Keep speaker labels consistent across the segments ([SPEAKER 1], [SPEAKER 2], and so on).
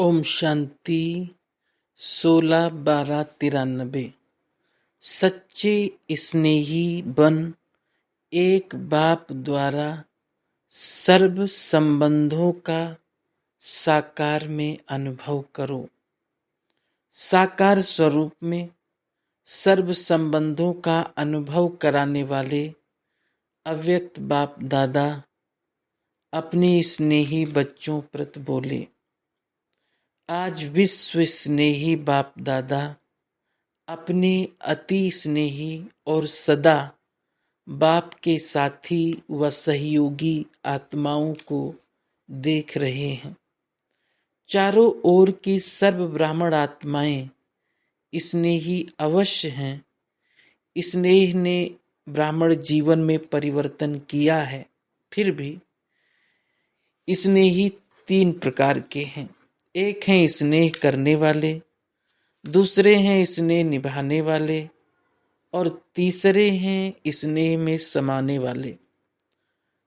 [SPEAKER 1] ओम शांति 16/12/93। सच्चे स्नेही बन एक बाप द्वारा सर्व संबंधों का साकार में अनुभव करो। साकार स्वरूप में सर्व संबंधों का अनुभव कराने वाले अव्यक्त बाप दादा अपने स्नेही बच्चों प्रति बोले। आज विश्व स्नेही बाप दादा अपने अति स्नेही और सदा बाप के साथी व सहयोगी आत्माओं को देख रहे हैं। चारों ओर की सर्व ब्राह्मण आत्माएं स्नेही अवश्य हैं। स्नेह ने ब्राह्मण जीवन में परिवर्तन किया है। फिर भी स्नेही 3 प्रकार के हैं। एक हैं स्नेह करने वाले, दूसरे हैं स्नेह निभाने वाले और तीसरे हैं स्नेह में समाने वाले।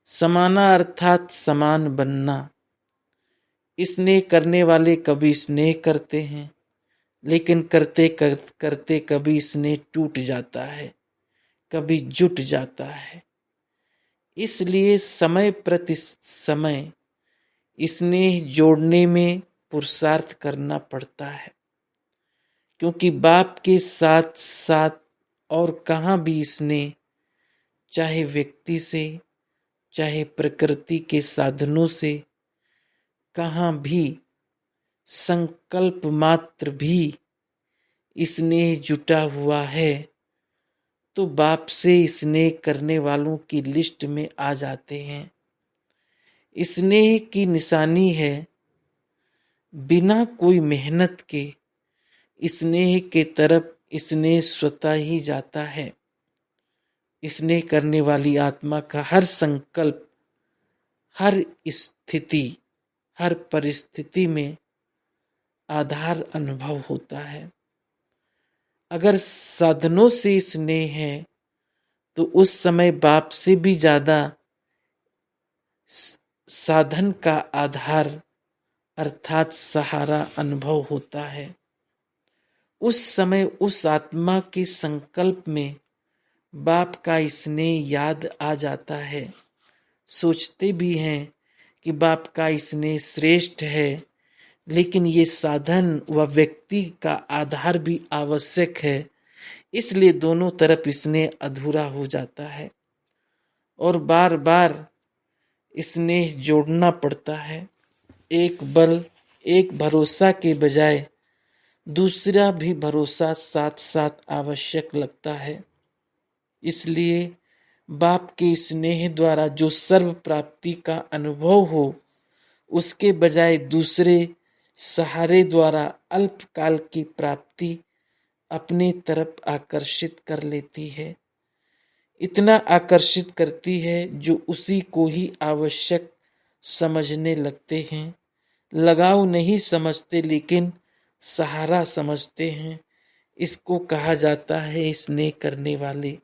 [SPEAKER 1] समाना अर्थात समान बनना। स्नेह करने वाले कभी स्नेह करते हैं, लेकिन करते करते कभी स्नेह टूट जाता है, कभी जुट जाता है। इसलिए समय प्रति समय स्नेह जोड़ने में पुरुषार्थ करना पड़ता है, क्योंकि बाप के साथ साथ और कहाँ भी स्नेह, चाहे व्यक्ति से चाहे प्रकृति के साधनों से, कहाँ भी संकल्प मात्र भी स्नेह जुटा हुआ है तो बाप से स्नेह करने वालों की लिस्ट में आ जाते हैं। स्नेह की निशानी है बिना कोई मेहनत के स्नेह के तरफ स्नेह स्वतः ही जाता है। स्नेह करने वाली आत्मा का हर संकल्प, हर स्थिति, हर परिस्थिति में आधार अनुभव होता है। अगर साधनों से स्नेह है तो उस समय बाप से भी ज्यादा साधन का आधार अर्थात सहारा अनुभव होता है। उस समय उस आत्मा के संकल्प में बाप का स्नेह याद आ जाता है। सोचते भी हैं कि बाप का स्नेह श्रेष्ठ है, लेकिन ये साधन व व्यक्ति का आधार भी आवश्यक है, इसलिए दोनों तरफ स्नेह अधूरा हो जाता है और बार बार स्नेह जोड़ना पड़ता है। एक बल, एक भरोसा के बजाय दूसरा भी भरोसा साथ साथ आवश्यक लगता है। इसलिए बाप के स्नेह द्वारा जो सर्व प्राप्ति का अनुभव हो, उसके बजाय दूसरे सहारे द्वारा अल्पकाल की प्राप्ति अपनी तरफ आकर्षित कर लेती है। इतना आकर्षित करती है जो उसी को ही आवश्यक समझने लगते हैं। लगाव नहीं समझते, लेकिन सहारा समझते हैं। इसको कहा जाता है स्नेह करने वाले।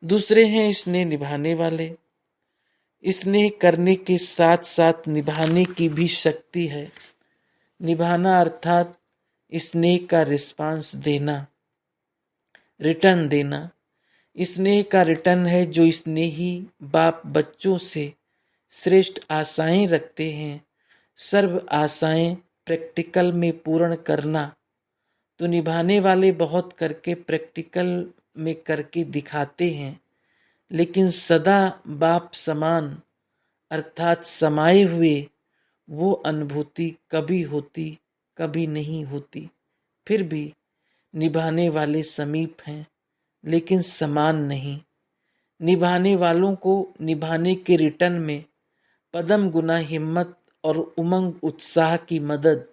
[SPEAKER 1] दूसरे हैं स्नेह निभाने वाले। स्नेह करने के साथ साथ निभाने की भी शक्ति है। निभाना अर्थात स्नेह का रिस्पांस देना, रिटर्न देना। स्नेह का रिटर्न है जो स्नेही बाप बच्चों से श्रेष्ठ आशाएं रखते हैं। सर्व आशाएं प्रैक्टिकल में पूर्ण करना। तो निभाने वाले बहुत करके प्रैक्टिकल में करके दिखाते हैं, लेकिन सदा बाप समान अर्थात समाये हुए वो अनुभूति कभी होती कभी नहीं होती। फिर भी निभाने वाले समीप हैं, लेकिन समान नहीं। निभाने वालों को निभाने के रिटर्न में पदम गुना हिम्मत और उमंग उत्साह की मदद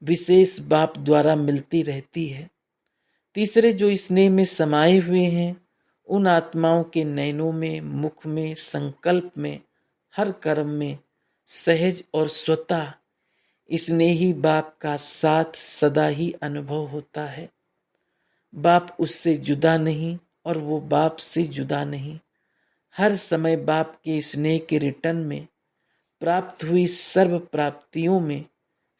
[SPEAKER 1] विशेष बाप द्वारा मिलती रहती है। तीसरे जो स्नेह में समाये हुए हैं, उन आत्माओं के नयनों में, मुख में, संकल्प में, हर कर्म में सहज और स्वतः स्नेही बाप का साथ सदा ही अनुभव होता है। बाप उससे जुदा नहीं और वो बाप से जुदा नहीं। हर समय बाप के स्नेह के रिटर्न में प्राप्त हुई सर्व प्राप्तियों में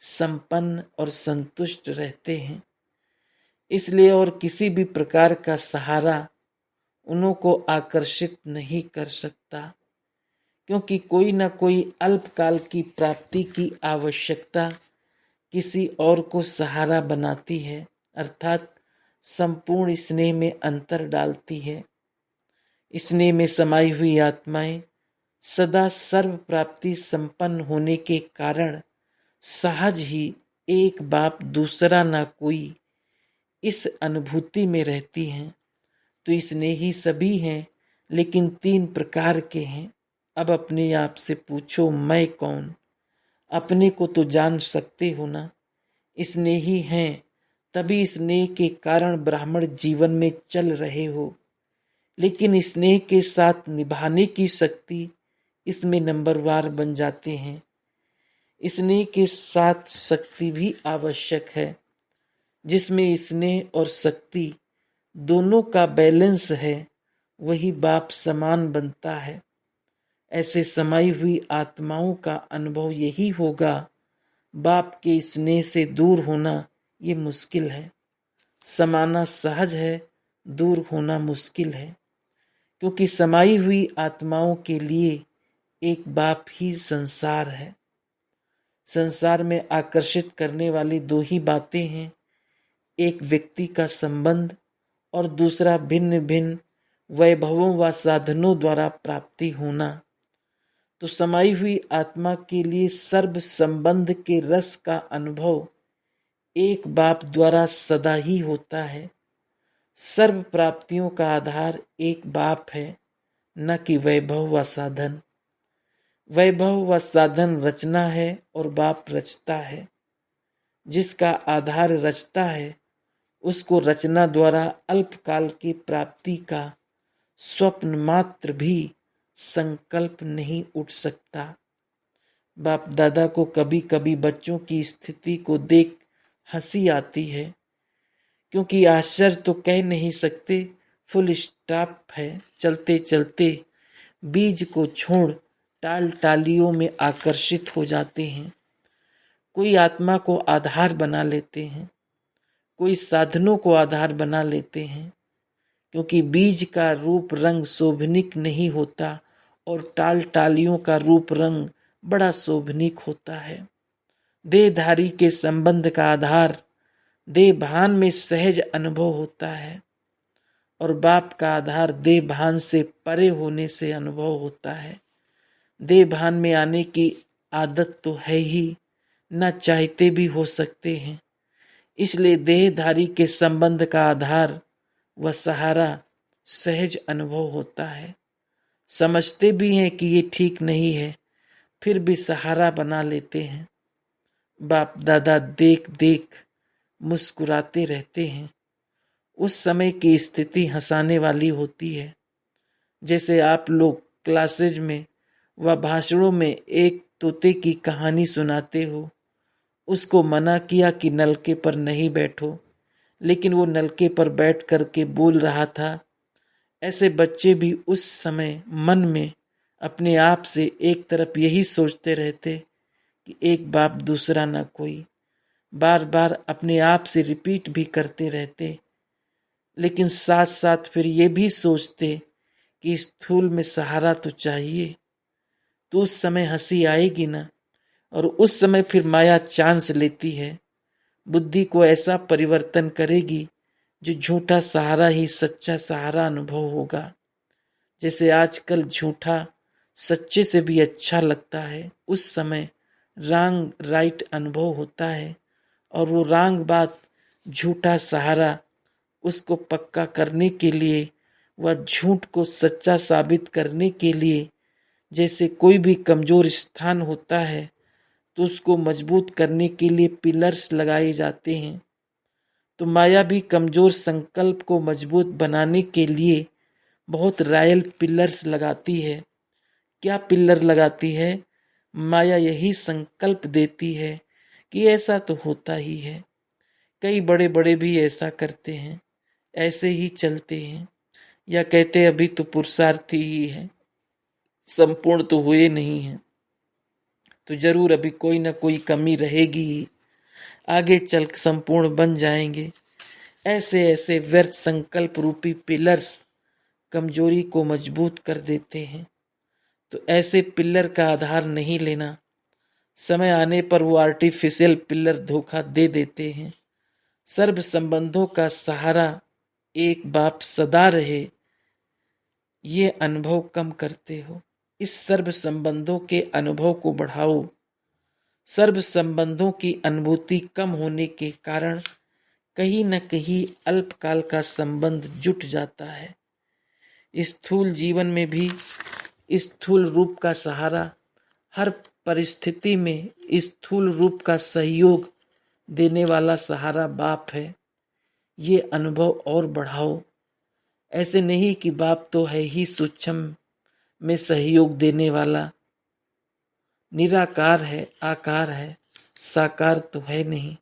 [SPEAKER 1] संपन्न और संतुष्ट रहते हैं। इसलिए और किसी भी प्रकार का सहारा उन्हों को आकर्षित नहीं कर सकता, क्योंकि कोई न कोई अल्पकाल की प्राप्ति की आवश्यकता किसी और को सहारा बनाती है, अर्थात संपूर्ण स्नेह में अंतर डालती है। स्नेह में समाई हुई आत्माएं सदा सर्व प्राप्ति संपन्न होने के कारण सहज ही एक बाप दूसरा ना कोई इस अनुभूति में रहती हैं। तो स्नेही सभी हैं, लेकिन 3 प्रकार के हैं। अब अपने आप से पूछो, मैं कौन? अपने को तो जान सकते हो ना। स्नेही हैं तभी स्नेह के कारण ब्राह्मण जीवन में चल रहे हो, लेकिन स्नेह के साथ निभाने की शक्ति इसमें नंबरवार बन जाते हैं। स्नेह के साथ शक्ति भी आवश्यक है। जिसमें स्नेह और शक्ति दोनों का बैलेंस है, वही बाप समान बनता है। ऐसे समाई हुई आत्माओं का अनुभव यही होगा। बाप के स्नेह से दूर होना ये मुश्किल है। समाना सहज है, दूर होना मुश्किल है, क्योंकि समाई हुई आत्माओं के लिए एक बाप ही संसार है। संसार में आकर्षित करने वाली 2 ही बातें हैं, एक व्यक्ति का संबंध और दूसरा भिन्न भिन्न वैभवों व साधनों द्वारा प्राप्ति होना। तो समाई हुई आत्मा के लिए सर्व संबंध के रस का अनुभव एक बाप द्वारा सदा ही होता है। सर्व प्राप्तियों का आधार एक बाप है, न कि वैभव व साधन। वैभव व साधन रचना है और बाप रचता है। जिसका आधार रचता है, उसको रचना द्वारा अल्पकाल की प्राप्ति का स्वप्न मात्र भी संकल्प नहीं उठ सकता। बाप दादा को कभी कभी बच्चों की स्थिति को देख हंसी आती है, क्योंकि आश्चर्य तो कह नहीं सकते, फुल स्टॉप है। चलते चलते बीज को छोड़ टाल टालियों में आकर्षित हो जाते हैं। कोई आत्मा को आधार बना लेते हैं, कोई साधनों को आधार बना लेते हैं, क्योंकि बीज का रूप रंग शोभनिक नहीं होता और टाल टालियों का रूप रंग बड़ा शोभनिक होता है। देहधारी के संबंध का आधार देह भान में सहज अनुभव होता है, और बाप का आधार देह भान से परे होने से अनुभव होता है। देह भान में आने की आदत तो है ही, न चाहते भी हो सकते हैं। इसलिए देहधारी के संबंध का आधार व सहारा सहज अनुभव होता है। समझते भी हैं कि ये ठीक नहीं है, फिर भी सहारा बना लेते हैं। बाप दादा देख देख मुस्कुराते रहते हैं। उस समय की स्थिति हंसाने वाली होती है। जैसे आप लोग क्लासेज में व भाषणों में एक तोते की कहानी सुनाते हो, उसको मना किया कि नलके पर नहीं बैठो, लेकिन वो नलके पर बैठ करके बोल रहा था। ऐसे बच्चे भी उस समय मन में अपने आप से एक तरफ यही सोचते रहते कि एक बाप दूसरा ना कोई, बार बार अपने आप से रिपीट भी करते रहते, लेकिन साथ साथ फिर ये भी सोचते कि स्थूल में सहारा तो चाहिए। तो उस समय हंसी आएगी ना, और उस समय फिर माया चांस लेती है, बुद्धि को ऐसा परिवर्तन करेगी जो झूठा सहारा ही सच्चा सहारा अनुभव होगा। जैसे आजकल झूठा सच्चे से भी अच्छा लगता है, उस समय रॉन्ग राइट अनुभव होता है, और वो रॉन्ग बात झूठा सहारा उसको पक्का करने के लिए व झूठ को सच्चा साबित करने के लिए, जैसे कोई भी कमजोर स्थान होता है तो उसको मजबूत करने के लिए पिलर्स लगाए जाते हैं। तो माया भी कमजोर संकल्प को मजबूत बनाने के लिए बहुत रॉयल पिलर्स लगाती है। क्या पिलर लगाती है? माया यही संकल्प देती है कि ऐसा तो होता ही है। कई बड़े बड़े भी ऐसा करते हैं, ऐसे ही चलते हैं, या कहते अभी तो पुरुषार्थी ही है, संपूर्ण तो हुए नहीं है, तो जरूर अभी कोई ना कोई कमी रहेगी ही। आगे चल संपूर्ण बन जाएंगे। ऐसे ऐसे व्यर्थ संकल्प रूपी पिलर्स कमजोरी को मजबूत कर देते हैं। तो ऐसे पिलर का आधार नहीं लेना। समय आने पर वो आर्टिफिशियल पिलर धोखा दे देते हैं। सर्व संबंधों का सहारा एक बाप सदा रहे, ये अनुभव कम करते हो। इस सर्व संबंधों के अनुभव को बढ़ाओ। सर्व संबंधों की अनुभूति कम होने के कारण कहीं न कहीं अल्पकाल का संबंध जुट जाता है। स्थूल जीवन में भी स्थूल रूप का सहारा, हर परिस्थिति में स्थूल रूप का सहयोग देने वाला सहारा बाप है। ये अनुभव और बढ़ाओ। ऐसे नहीं कि बाप तो है ही सूक्ष्म में सहयोग देने वाला, निराकार है, आकार है, साकार तो है नहीं,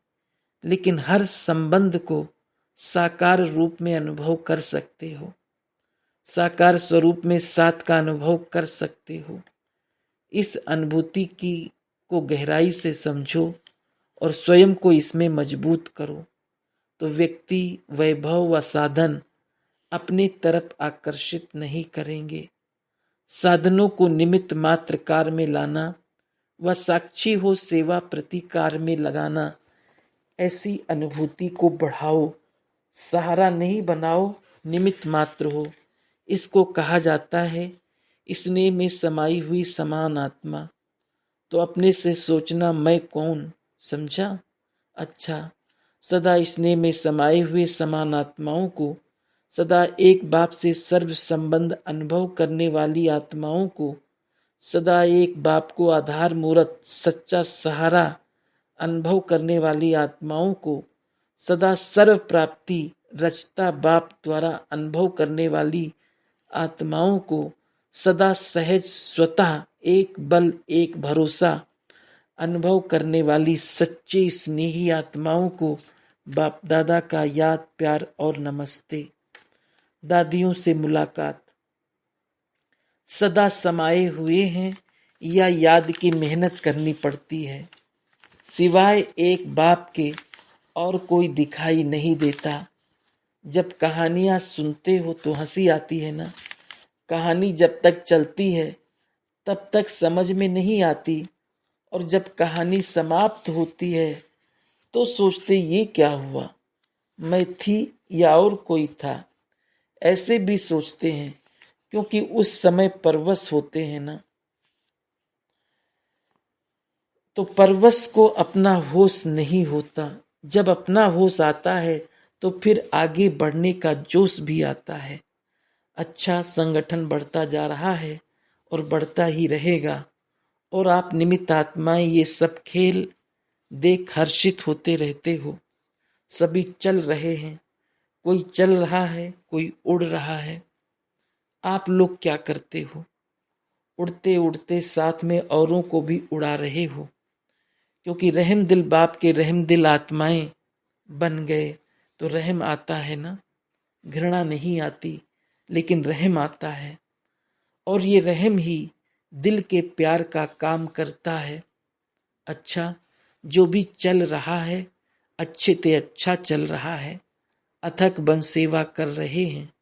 [SPEAKER 1] लेकिन हर संबंध को साकार रूप में अनुभव कर सकते हो। साकार स्वरूप में साथ का अनुभव कर सकते हो। इस अनुभूति की को गहराई से समझो और स्वयं को इसमें मजबूत करो, तो व्यक्ति, वैभव व साधन अपनी तरफ आकर्षित नहीं करेंगे। साधनों को निमित्त मात्र कार में लाना व साक्षी हो सेवा प्रतिकार में लगाना, ऐसी अनुभूति को बढ़ाओ। सहारा नहीं बनाओ, निमित्त मात्र हो। इसको कहा जाता है स्नेह में समाई हुई समान आत्मा। तो अपने से सोचना, मैं कौन, समझा? अच्छा, सदा स्नेह में समाये हुए समान आत्माओं को, सदा एक बाप से सर्व संबंध अनुभव करने वाली आत्माओं को, सदा एक बाप को आधार मूर्त सच्चा सहारा अनुभव करने वाली आत्माओं को, सदा सर्व प्राप्ति रचता बाप द्वारा अनुभव करने वाली आत्माओं को, सदा सहज स्वतः एक बल एक भरोसा अनुभव करने वाली सच्ची स्नेही आत्माओं को बाप दादा का याद, प्यार और नमस्ते। दादियों से मुलाकात सदा समाये हुए हैं या याद की मेहनत करनी पड़ती है। सिवाय एक बाप के और कोई दिखाई नहीं देता। जब कहानियां सुनते हो तो हंसी आती है ना। कहानी जब तक चलती है तब तक समझ में नहीं आती, और जब कहानी समाप्त होती है तो सोचते ये क्या हुआ, मैं थी या और कोई था। ऐसे भी सोचते हैं क्योंकि उस समय परवश होते हैं ना। तो परवश को अपना होश नहीं होता। जब अपना होश आता है तो फिर आगे बढ़ने का जोश भी आता है। अच्छा, संगठन बढ़ता जा रहा है और बढ़ता ही रहेगा, और आप निमित्त आत्माएं ये सब खेल देख हर्षित होते रहते हो। सभी चल रहे हैं, कोई चल रहा है, कोई उड़ रहा है। आप लोग क्या करते हो? उड़ते उड़ते साथ में औरों को भी उड़ा रहे हो, क्योंकि रहम दिल बाप के रहम दिल आत्माएं बन गए तो रहम आता है ना। घृणा नहीं आती, लेकिन रहम आता है, और ये रहम ही दिल के प्यार का काम करता है। अच्छा, जो भी चल रहा है अच्छे ते अच्छा चल रहा है, अथक बन सेवा कर रहे हैं।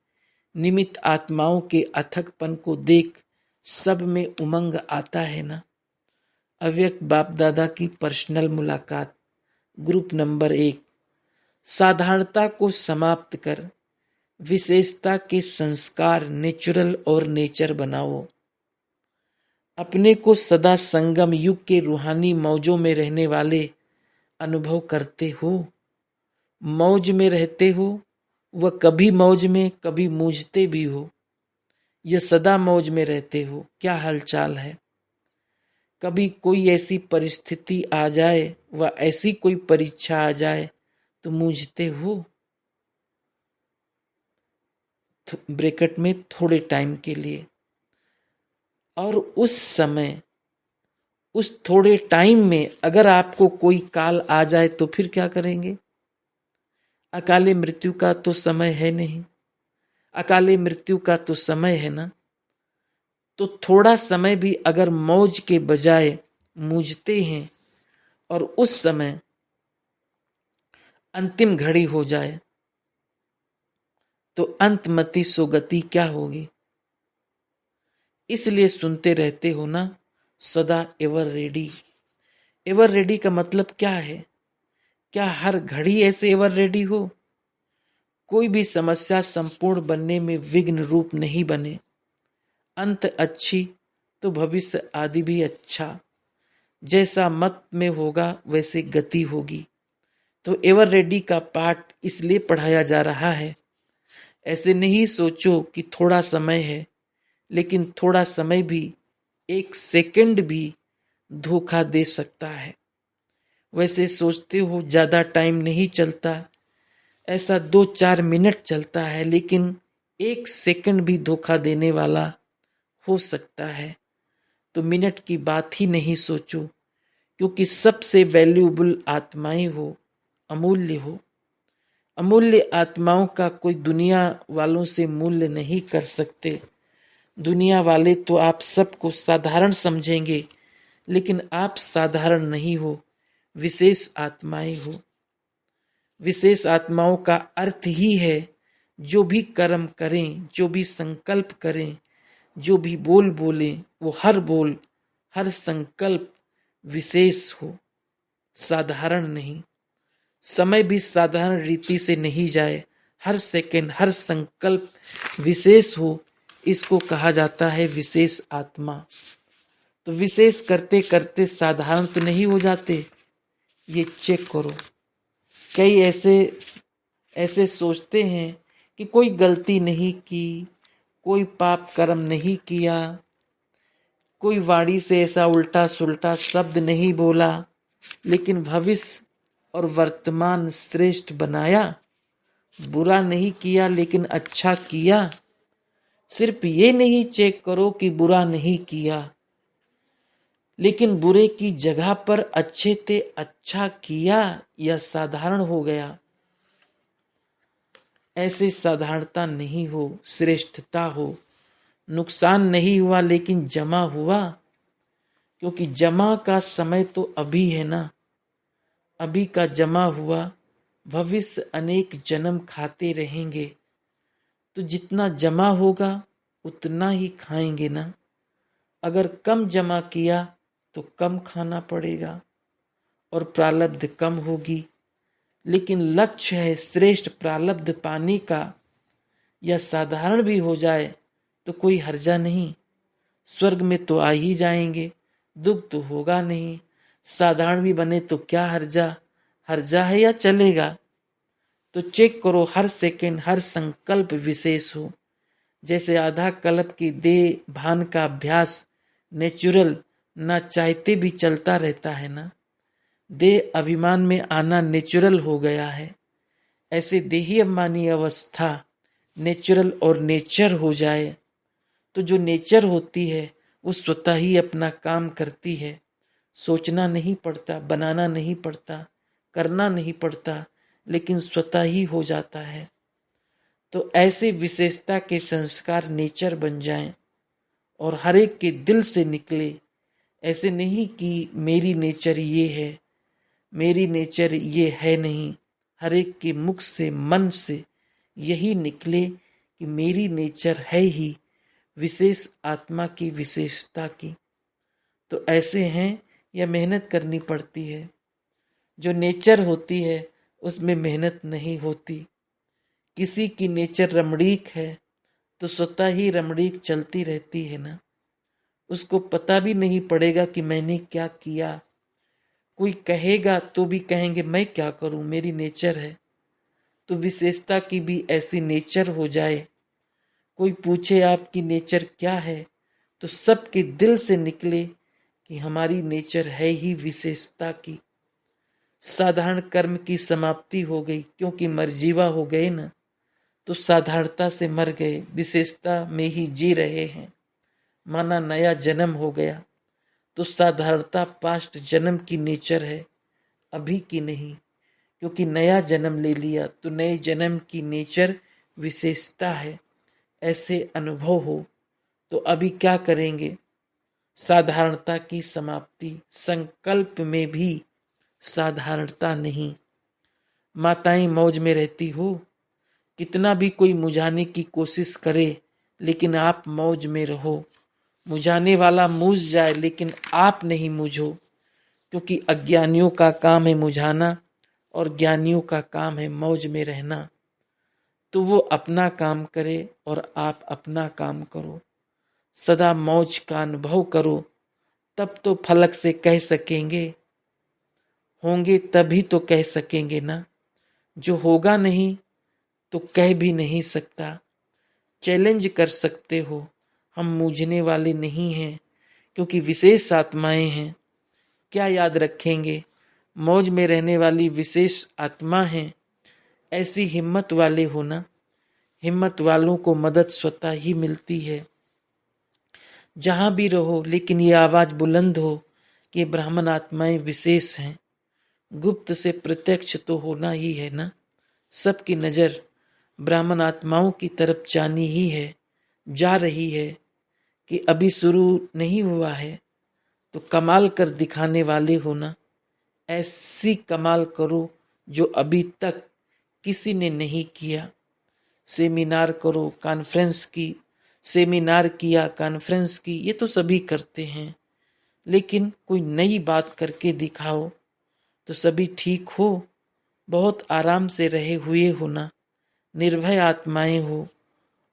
[SPEAKER 1] निमित्त आत्माओं के अथकपन को देख सब में उमंग आता है ना। अव्यक्त बाप दादा की पर्सनल मुलाकात, ग्रुप नंबर 1। साधारणता को समाप्त कर विशेषता के संस्कार नेचुरल और नेचर बनाओ। अपने को सदा संगम युग के रूहानी मौजों में रहने वाले अनुभव करते हो। मौज में रहते हो, वह कभी मौज में कभी मूझते भी हो, यह सदा मौज में रहते हो। क्या हालचाल है? कभी कोई ऐसी परिस्थिति आ जाए व ऐसी कोई परीक्षा आ जाए तो मूझते हो। ब्रैकेट में थोड़े टाइम के लिए, और उस समय उस थोड़े टाइम में अगर आपको कोई काल आ जाए तो फिर क्या करेंगे? अकाले मृत्यु का तो समय है नहीं, अकाले मृत्यु का तो समय है ना। तो थोड़ा समय भी अगर मौज के बजाय मूझते हैं और उस समय अंतिम घड़ी हो जाए तो अंतमति सुगति क्या होगी। इसलिए सुनते रहते हो ना, सदा एवर रेडी। एवर रेडी का मतलब क्या है? क्या हर घड़ी ऐसे एवर रेडी हो? कोई भी समस्या संपूर्ण बनने में विघ्न रूप नहीं बने। अंत अच्छी तो भविष्य आदि भी अच्छा। जैसा मत में होगा वैसे गति होगी। तो एवर रेडी का पाठ इसलिए पढ़ाया जा रहा है। ऐसे नहीं सोचो कि थोड़ा समय है, लेकिन थोड़ा समय भी, एक सेकंड भी धोखा दे सकता है। वैसे सोचते हो ज्यादा टाइम नहीं चलता, ऐसा 2-4 मिनट चलता है, लेकिन एक सेकंड भी धोखा देने वाला हो सकता है। तो मिनट की बात ही नहीं सोचो, क्योंकि सबसे वैल्यूएबल आत्माएं हो, अमूल्य हो। अमूल्य आत्माओं का कोई दुनिया वालों से मूल्य नहीं कर सकते। दुनिया वाले तो आप सबको साधारण समझेंगे, लेकिन आप साधारण नहीं हो, विशेष आत्माएं हो। विशेष आत्माओं का अर्थ ही है जो भी कर्म करें, जो भी संकल्प करें, जो भी बोल बोलें, वो हर बोल, हर संकल्प विशेष हो, साधारण नहीं। समय भी साधारण रीति से नहीं जाए, हर सेकंड, हर संकल्प विशेष हो, इसको कहा जाता है विशेष आत्मा। तो विशेष करते करते साधारण तो नहीं हो जाते, ये चेक करो। कई ऐसे ऐसे सोचते हैं कि कोई गलती नहीं की, कोई पाप कर्म नहीं किया, कोई वाणी से ऐसा उल्टा सुल्टा शब्द नहीं बोला, लेकिन भविष्य और वर्तमान श्रेष्ठ बनाया। बुरा नहीं किया लेकिन अच्छा किया। सिर्फ ये नहीं चेक करो कि बुरा नहीं किया, लेकिन बुरे की जगह पर अच्छे ते अच्छा किया या साधारण हो गया। ऐसे साधारणता नहीं हो, श्रेष्ठता हो। नुकसान नहीं हुआ लेकिन जमा हुआ, क्योंकि जमा का समय तो अभी है ना। अभी का जमा हुआ, भविष्य अनेक जन्म खाते रहेंगे। तो जितना जमा होगा उतना ही खाएंगे ना। अगर कम जमा किया तो कम खाना पड़ेगा और प्रारब्ध कम होगी। लेकिन लक्ष्य है श्रेष्ठ प्रारब्ध पाने का, या साधारण भी हो जाए तो कोई हर्जा नहीं। स्वर्ग में तो आ ही जाएंगे, दुख तो होगा नहीं। साधारण भी बने तो क्या हर्जा, हर्जा है या चलेगा। तो चेक करो, हर सेकंड, हर संकल्प विशेष हो। जैसे आधा कल्प की देह भान का अभ्यास नेचुरल, ना चाहते भी चलता रहता है ना। देह अभिमान में आना नेचुरल हो गया है। ऐसे देही अभिमानी अवस्था नेचुरल और नेचर हो जाए, तो जो नेचर होती है वो स्वतः ही अपना काम करती है। सोचना नहीं पड़ता, बनाना नहीं पड़ता, करना नहीं पड़ता, लेकिन स्वतः ही हो जाता है। तो ऐसे विशेषता के संस्कार नेचर बन जाएं और हर एक के दिल से निकले। ऐसे नहीं कि मेरी नेचर ये है, मेरी नेचर ये है, नहीं। हर एक के मुख से, मन से यही निकले कि मेरी नेचर है ही विशेष आत्मा की विशेषता की। तो ऐसे हैं या मेहनत करनी पड़ती है। जो नेचर होती है उसमें मेहनत नहीं होती। किसी की नेचर रमणीक है तो स्वतः ही रमणीक चलती रहती है ना। उसको पता भी नहीं पड़ेगा कि मैंने क्या किया। कोई कहेगा तो भी कहेंगे मैं क्या करूं, मेरी नेचर है। तो विशेषता की भी ऐसी नेचर हो जाए। कोई पूछे आपकी नेचर क्या है, तो सबके दिल से निकले कि हमारी नेचर है ही विशेषता की। साधारण कर्म की समाप्ति हो गई, क्योंकि मरजीवा हो गए ना। तो साधारणता से मर गए, विशेषता में ही जी रहे हैं। माना नया जन्म हो गया, तो साधारणता पास्ट जन्म की नेचर है, अभी की नहीं। क्योंकि नया जन्म ले लिया तो नए जन्म की नेचर विशेषता है। ऐसे अनुभव हो तो अभी क्या करेंगे? साधारणता की समाप्ति। संकल्प में भी साधारणता नहीं। माताएं मौज में रहती हो। कितना भी कोई मुझाने की कोशिश करे, लेकिन आप मौज में रहो। मुझाने वाला मूझ जाए, लेकिन आप नहीं मूझो, क्योंकि अज्ञानियों का काम है मुझाना और ज्ञानियों का काम है मौज में रहना। तो वो अपना काम करे और आप अपना काम करो। सदा मौज का अनुभव करो, तब तो फलक से कह सकेंगे। होंगे तभी तो कह सकेंगे ना, जो होगा नहीं तो कह भी नहीं सकता। चैलेंज कर सकते हो, हम मूझने वाले नहीं हैं, क्योंकि विशेष आत्माएं हैं। क्या याद रखेंगे, मौज में रहने वाली विशेष आत्मा हैं। ऐसी हिम्मत वाले हो ना। हिम्मत वालों को मदद स्वतः ही मिलती है। जहां भी रहो, लेकिन ये आवाज बुलंद हो कि ब्राह्मण आत्माएं विशेष हैं। गुप्त से प्रत्यक्ष तो होना ही है ना। सबकी नजर ब्राह्मण आत्माओं की तरफ जानी ही है, जा रही है कि अभी शुरू नहीं हुआ है। तो कमाल कर दिखाने वाले हो ना। ऐसी कमाल करो जो अभी तक किसी ने नहीं किया। सेमिनार करो, कॉन्फ्रेंस की, सेमिनार किया, कॉन्फ्रेंस की, ये तो सभी करते हैं। लेकिन कोई नई बात करके दिखाओ तो सभी ठीक हो। बहुत आराम से रहे हुए हो ना। निर्भय आत्माएं हो,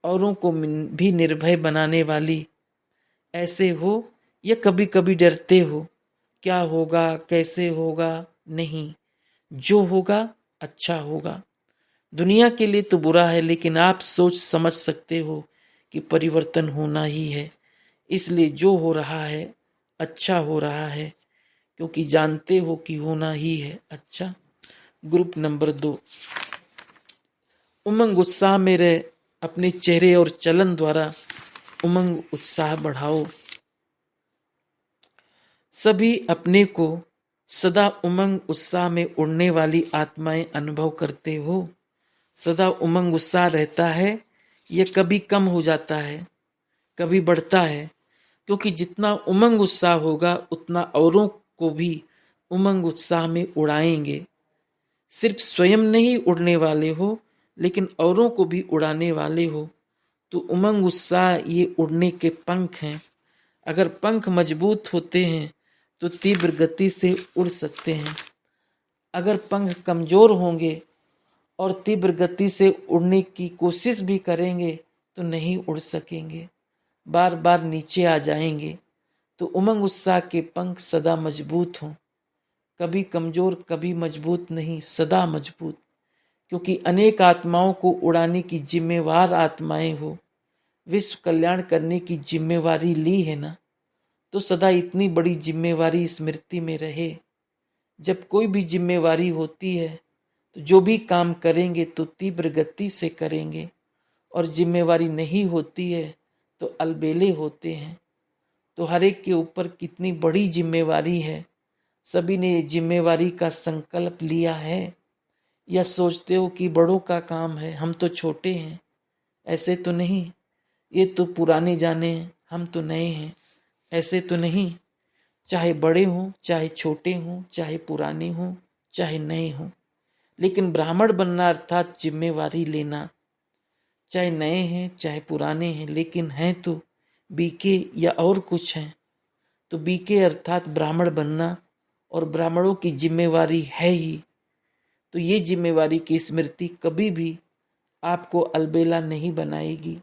[SPEAKER 1] औरों को भी निर्भय बनाने वाली ऐसे हो, या कभी कभी डरते हो, क्या होगा कैसे होगा। नहीं, जो होगा अच्छा होगा। दुनिया के लिए तो बुरा है, लेकिन आप सोच समझ सकते हो कि परिवर्तन होना ही है। इसलिए जो हो रहा है अच्छा हो रहा है, क्योंकि जानते हो कि होना ही है अच्छा। ग्रुप नंबर 2, उमंग उत्साह में रहे। अपने चेहरे और चलन द्वारा उमंग उत्साह बढ़ाओ। सभी अपने को सदा उमंग उत्साह में उड़ने वाली आत्माएं अनुभव करते हो। सदा उमंग उत्साह रहता है। यह कभी कम हो जाता है, कभी बढ़ता है, क्योंकि जितना उमंग उत्साह होगा उतना औरों को भी उमंग उत्साह में उड़ाएंगे। सिर्फ स्वयं नहीं उड़ने वाले हो, लेकिन औरों को भी उड़ाने वाले हो। तो उमंग उत्साह ये उड़ने के पंख हैं। अगर पंख मजबूत होते हैं तो तीव्र गति से उड़ सकते हैं। अगर पंख कमजोर होंगे और तीव्र गति से उड़ने की कोशिश भी करेंगे तो नहीं उड़ सकेंगे, बार बार नीचे आ जाएंगे। तो उमंग उत्साह के पंख सदा मजबूत हों, कभी कमजोर कभी मजबूत नहीं, सदा मजबूत। क्योंकि अनेक आत्माओं को उड़ाने की जिम्मेवार आत्माएं हो, विश्व कल्याण करने की जिम्मेवारी ली है ना। तो सदा इतनी बड़ी जिम्मेवारी स्मृति में रहे। जब कोई भी जिम्मेवारी होती है तो जो भी काम करेंगे तो तीव्र गति से करेंगे, और जिम्मेवारी नहीं होती है तो अलबेले होते हैं। तो हर एक के ऊपर कितनी बड़ी जिम्मेवारी है। सभी ने ये जिम्मेवारी का संकल्प लिया है, या सोचते हो कि बड़ों का काम है, हम तो छोटे हैं। ऐसे तो नहीं, ये तो पुराने जाने हैं, हम तो नए हैं। ऐसे तो नहीं, चाहे बड़े हों चाहे छोटे हों, चाहे पुराने हों चाहे नए हों। लेकिन ब्राह्मण बनना अर्थात जिम्मेवारी लेना। चाहे नए हैं चाहे पुराने हैं, लेकिन हैं तो बीके या और कुछ हैं। तो बीके अर्थात ब्राह्मण बनना, और ब्राह्मणों की जिम्मेवारी है ही। तो ये जिम्मेवारी की स्मृति कभी भी आपको अलबेला नहीं बनाएगी।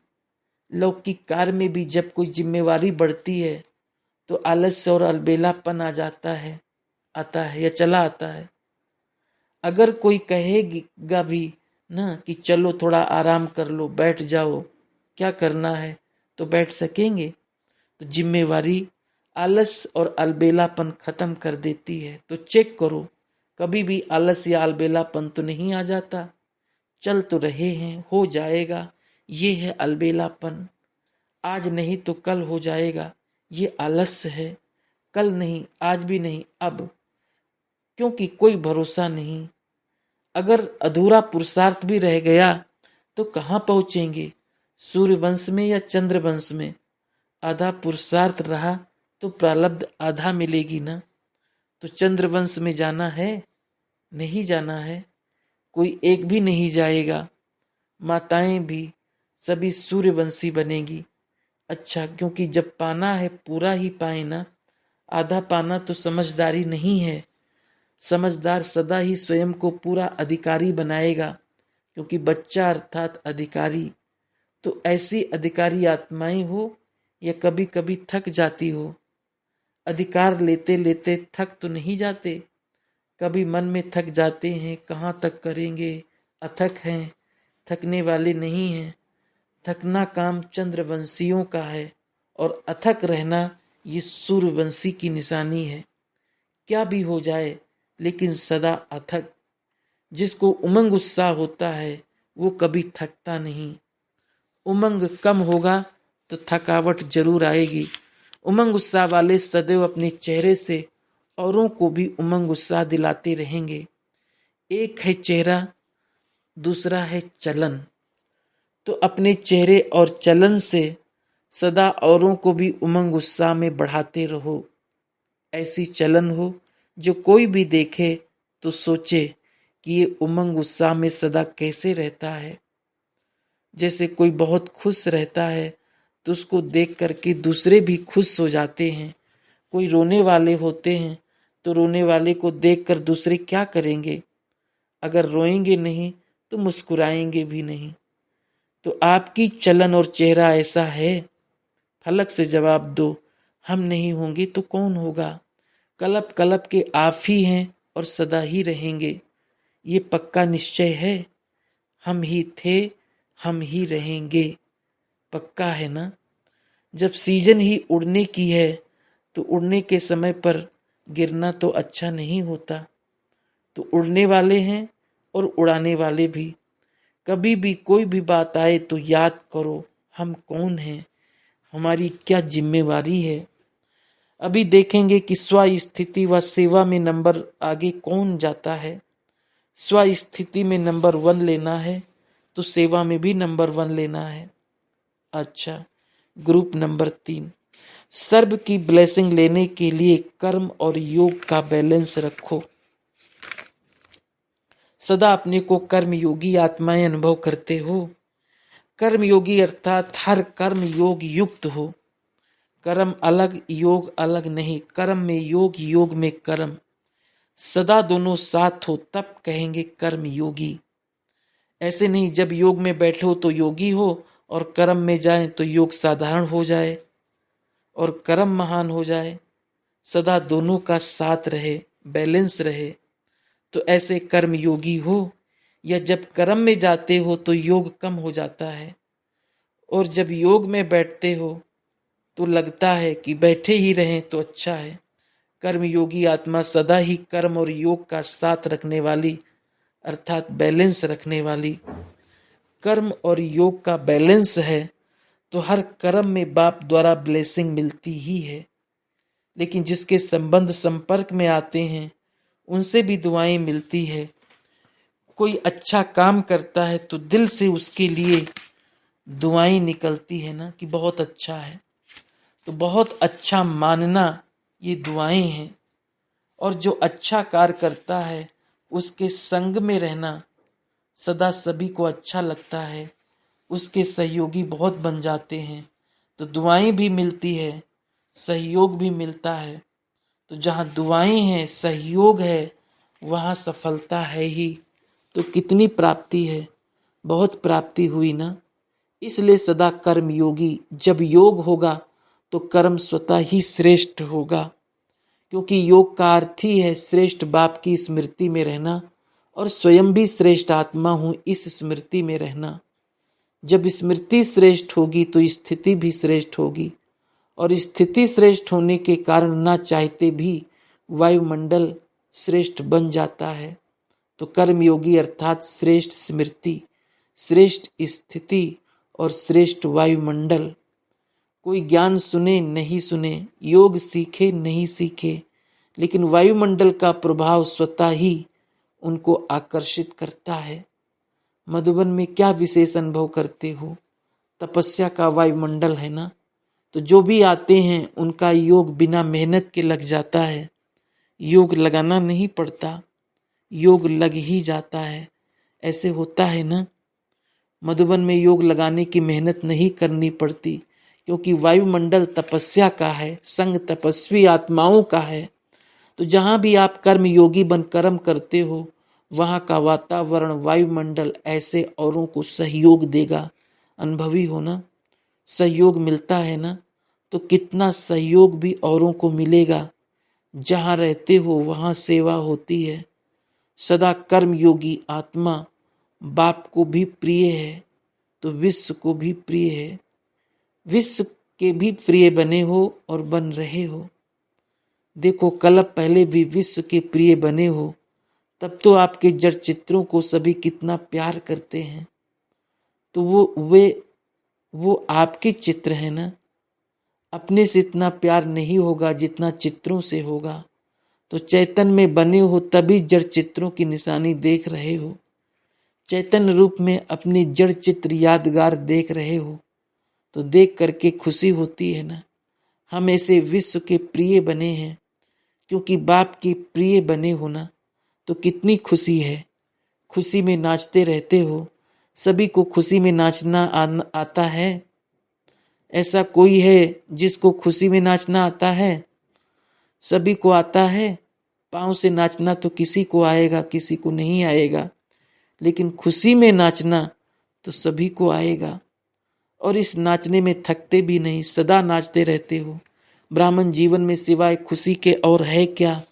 [SPEAKER 1] लौकिक कार्य में भी जब कोई जिम्मेवारी बढ़ती है तो आलस्य और अलबेलापन आ जाता है, आता है या चला आता है। अगर कोई कहेगा भी ना कि चलो थोड़ा आराम कर लो, बैठ जाओ, क्या करना है, तो बैठ सकेंगे। तो जिम्मेवारी आलस और अलबेलापन खत्म कर देती है। तो चेक करो, कभी भी आलस या अलबेलापन तो नहीं आ जाता। चल तो रहे हैं, हो जाएगा, ये है अलबेलापन। आज नहीं तो कल हो जाएगा, ये आलस्य है। कल नहीं, आज भी नहीं, अब, क्योंकि कोई भरोसा नहीं। अगर अधूरा पुरुषार्थ भी रह गया तो कहाँ पहुंचेंगे, सूर्यवंश में या चंद्रवंश में। आधा पुरुषार्थ रहा तो प्रारब्ध आधा मिलेगी ना। तो चंद्रवंश में जाना है, नहीं जाना है। कोई एक भी नहीं जाएगा। माताएं भी सभी सूर्यवंशी बनेगी। अच्छा, क्योंकि जब पाना है पूरा ही पाए ना, आधा पाना तो समझदारी नहीं है। समझदार सदा ही स्वयं को पूरा अधिकारी बनाएगा, क्योंकि बच्चा अर्थात अधिकारी। तो ऐसी अधिकारी आत्माएं हो या कभी कभी थक जाती हो। अधिकार लेते लेते थक तो नहीं जाते, कभी मन में थक जाते हैं, कहाँ तक करेंगे, अथक हैं, थकने वाले नहीं हैं। थकना काम चंद्रवंशियों का है और अथक रहना ये सूर्यवंशी की निशानी है। क्या भी हो जाए लेकिन सदा अथक। जिसको उमंग उत्साह होता है वो कभी थकता नहीं। उमंग कम होगा तो थकावट जरूर आएगी। उमंग उत्साह वाले सदैव अपने चेहरे से औरों को भी उमंग उत्साह दिलाते रहेंगे। एक है चेहरा, दूसरा है चलन। तो अपने चेहरे और चलन से सदा औरों को भी उमंग उत्साह में बढ़ाते रहो। ऐसी चलन हो जो कोई भी देखे तो सोचे कि ये उमंग उत्साह में सदा कैसे रहता है। जैसे कोई बहुत खुश रहता है तो उसको देख करके दूसरे भी खुश हो जाते हैं। कोई रोने वाले होते हैं तो रोने वाले को देखकर दूसरे क्या करेंगे? अगर रोएंगे नहीं तो मुस्कुराएंगे भी नहीं। तो आपकी चलन और चेहरा ऐसा है? फलक से जवाब दो, हम नहीं होंगे तो कौन होगा? कलप कलप के आप ही हैं और सदा ही रहेंगे। ये पक्का निश्चय है, हम ही थे, हम ही रहेंगे। पक्का है ना? जब सीजन ही उड़ने की है तो उड़ने के समय पर गिरना तो अच्छा नहीं होता। तो उड़ने वाले हैं और उड़ाने वाले भी। कभी भी कोई भी बात आए तो याद करो हम कौन हैं, हमारी क्या जिम्मेवारी है। अभी देखेंगे कि स्व स्थिति व सेवा में नंबर आगे कौन जाता है। स्व स्थिति में नंबर 1 लेना है तो सेवा में भी नंबर 1 लेना है। अच्छा, ग्रुप नंबर 3, सर्व की ब्लेसिंग लेने के लिए कर्म और योग का बैलेंस रखो। सदा अपने को कर्म योगी आत्माएं अनुभव करते हो। कर्म योगी अर्थात हर कर्म योग युक्त हो। कर्म अलग योग अलग नहीं, कर्म में योग, योग में कर्म, सदा दोनों साथ हो तब कहेंगे कर्म योगी। ऐसे नहीं जब योग में बैठे हो तो योगी हो और कर्म में जाए तो योग साधारण हो जाए और कर्म महान हो जाए। सदा दोनों का साथ रहे, बैलेंस रहे, तो ऐसे कर्म योगी हो। या जब कर्म में जाते हो तो योग कम हो जाता है और जब योग में बैठते हो तो लगता है कि बैठे ही रहें तो अच्छा है। कर्म योगी आत्मा सदा ही कर्म और योग का साथ रखने वाली अर्थात बैलेंस रखने वाली। कर्म और योग का बैलेंस है तो हर कर्म में बाप द्वारा ब्लेसिंग मिलती ही है। लेकिन जिसके संबंध संपर्क में आते हैं उनसे भी दुआएं मिलती है। कोई अच्छा काम करता है तो दिल से उसके लिए दुआएं निकलती है ना कि बहुत अच्छा है, तो बहुत अच्छा मानना ये दुआएं हैं। और जो अच्छा कार्य करता है उसके संग में रहना सदा सभी को अच्छा लगता है, उसके सहयोगी बहुत बन जाते हैं, तो दुआएं भी मिलती है, सहयोग भी मिलता है। तो जहाँ दुआएं हैं, सहयोग है, वहाँ सफलता है ही। तो कितनी प्राप्ति है, बहुत प्राप्ति हुई ना। इसलिए सदा कर्म योगी। जब योग होगा तो कर्म स्वतः ही श्रेष्ठ होगा, क्योंकि योग का अर्थ ही है श्रेष्ठ बाप की स्मृति में रहना और स्वयं भी श्रेष्ठ आत्मा हूँ इस स्मृति में रहना। जब स्मृति श्रेष्ठ होगी तो स्थिति भी श्रेष्ठ होगी और स्थिति श्रेष्ठ होने के कारण ना चाहते भी वायुमंडल श्रेष्ठ बन जाता है। तो कर्मयोगी अर्थात श्रेष्ठ स्मृति, श्रेष्ठ स्थिति और श्रेष्ठ वायुमंडल। कोई ज्ञान सुने नहीं सुने, योग सीखे नहीं सीखे, लेकिन वायुमंडल का प्रभाव स्वतः ही उनको आकर्षित करता है। मधुबन में क्या विशेष अनुभव करते हो? तपस्या का वायुमंडल है ना। तो जो भी आते हैं उनका योग बिना मेहनत के लग जाता है। योग लगाना नहीं पड़ता, योग लग ही जाता है। ऐसे होता है ना। मधुबन में योग लगाने की मेहनत नहीं करनी पड़ती, क्योंकि वायुमंडल तपस्या का है, संग तपस्वी आत्माओं का है। तो जहाँ भी आप कर्म योगी बन कर्म करते हो, वहाँ का वातावरण वायुमंडल ऐसे औरों को सहयोग देगा। अनुभवी हो ना, सहयोग मिलता है ना, तो कितना सहयोग भी औरों को मिलेगा। जहाँ रहते हो वहाँ सेवा होती है। सदा कर्म योगी आत्मा बाप को भी प्रिय है तो विश्व को भी प्रिय है। विश्व के भी प्रिय बने हो और बन रहे हो। देखो कल्प पहले भी विश्व के प्रिय बने हो, तब तो आपके जड़ चित्रों को सभी कितना प्यार करते हैं। तो वो आपके चित्र हैं ना। अपने से इतना प्यार नहीं होगा जितना चित्रों से होगा। तो चैतन्य में बने हो तभी जड़ चित्रों की निशानी देख रहे हो। चैतन्य रूप में अपनी जड़ चित्र यादगार देख रहे हो, तो देख करके खुशी होती है ना। हम ऐसे विश्व के प्रिय बने हैं, क्योंकि बाप के प्रिय बने हो ना, तो कितनी खुशी है। खुशी में नाचते रहते हो। सभी को खुशी में नाचना आता है? ऐसा कोई है जिसको खुशी में नाचना आता है? सभी को आता है। पाँव से नाचना तो किसी को आएगा, किसी को नहीं आएगा, लेकिन खुशी में नाचना तो सभी को आएगा। और इस नाचने में थकते भी नहीं, सदा नाचते रहते हो। ब्राह्मण जीवन में सिवाय खुशी के और है क्या?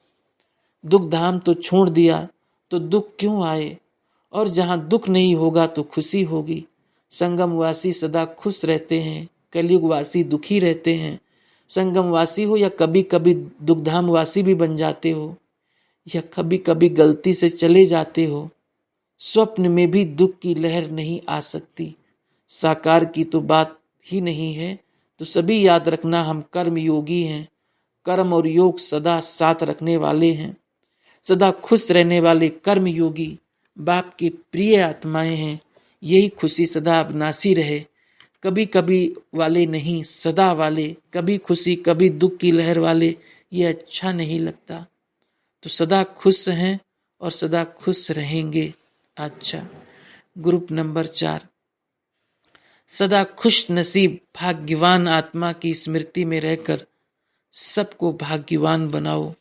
[SPEAKER 1] दुख धाम तो छोड़ दिया तो दुख क्यों आए? और जहाँ दुख नहीं होगा तो खुशी होगी। संगमवासी सदा खुश रहते हैं, कलयुगवासी दुखी रहते हैं। संगमवासी हो या कभी कभी दुखधामवासी भी बन जाते हो, या कभी कभी गलती से चले जाते हो। स्वप्न में भी दुख की लहर नहीं आ सकती। साकार की तो बात ही नहीं है। तो सभी याद रखना, हम कर्म योगी हैं। कर्म और योग सदा साथ रखने वाले हैं। सदा खुश रहने वाले कर्म योगी बाप की प्रिय आत्माएं हैं। यही खुशी सदा अविनाशी रहे। कभी कभी वाले नहीं, सदा वाले। कभी खुशी कभी दुख की लहर वाले, ये अच्छा नहीं लगता। तो सदा खुश हैं और सदा खुश रहेंगे। अच्छा, ग्रुप नंबर 4, सदा खुश नसीब भाग्यवान आत्मा की स्मृति में रहकर सबको भाग्यवान बनाओ।